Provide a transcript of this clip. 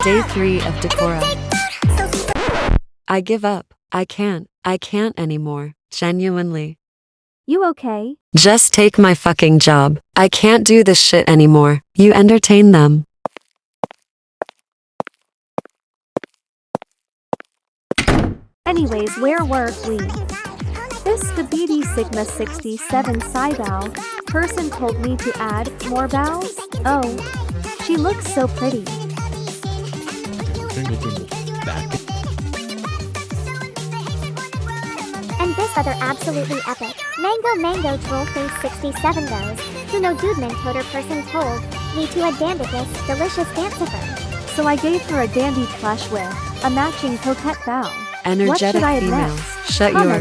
Day 3 of Decora. I give up. I can't anymore. Genuinely. You okay? Just take my fucking job. I can't do this shit anymore. You entertain them. Anyways, where were we? This Skibidi Sigma 67 Cybao person told me to add more bows. Oh, she looks so pretty. And this other absolutely epic Mango Troll Face 67 goes, who no dude mentoder person told me to a dandicus delicious dancer. So I gave her a dandy plush with a matching coquette bow. Energetic what should I add females. next? Shut your